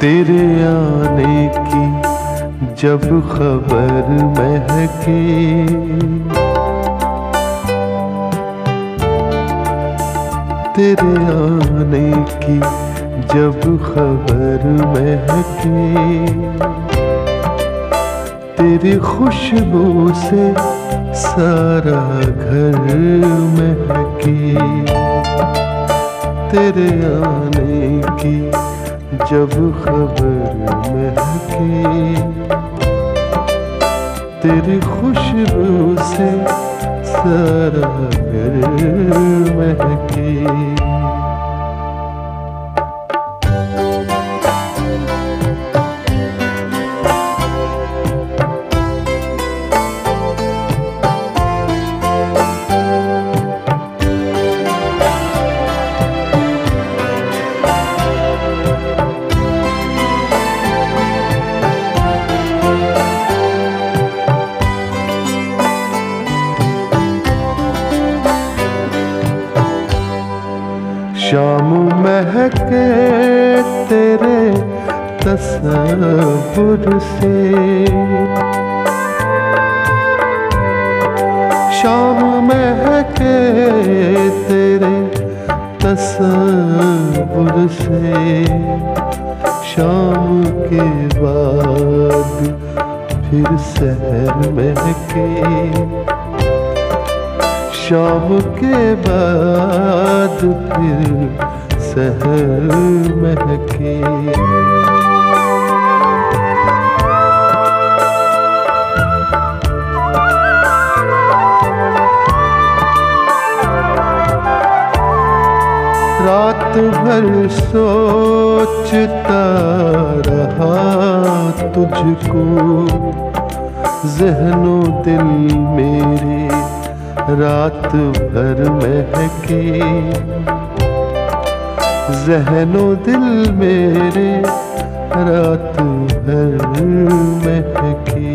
तेरे आने की जब खबर महके, तेरे आने की जब खबर महके, तेरी खुशबू से सारा घर महके। तेरे आने की जब खबर महके, तेरी खुशबू से सारा घर महके। शाम महके तेरे तसव्वुर से, शाम महके तेरे तसव्वुर से। शाम के बाद फिर सहर महके, शाम के बाद फिर सहर महके। रात भर सोचता रहा तुझको, ज़हनो दिल मेरे रात भर महके। ज़हनो दिल मेरे रात भर महके।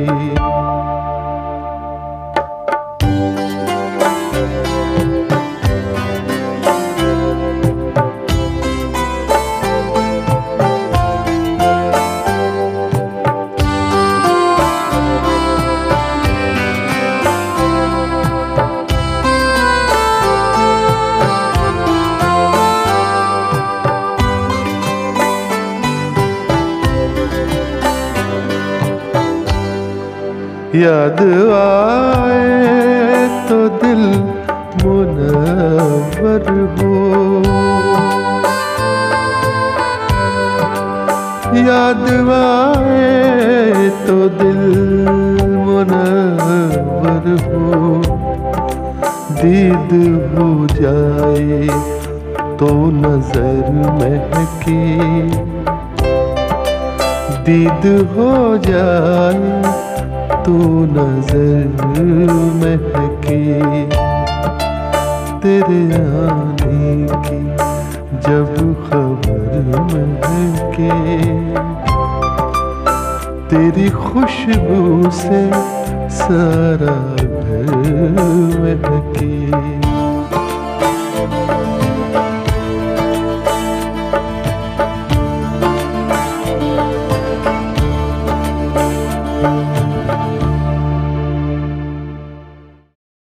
याद आए तो दिल मुनव्वर हो, याद आए तो दिल मुनव्वर हो। दीद हो जाए तो नजर महके, दीद हो जाए तो नजर महके। तेरे आने की जब खबर महके, तेरी खुशबू से सारा घर महके।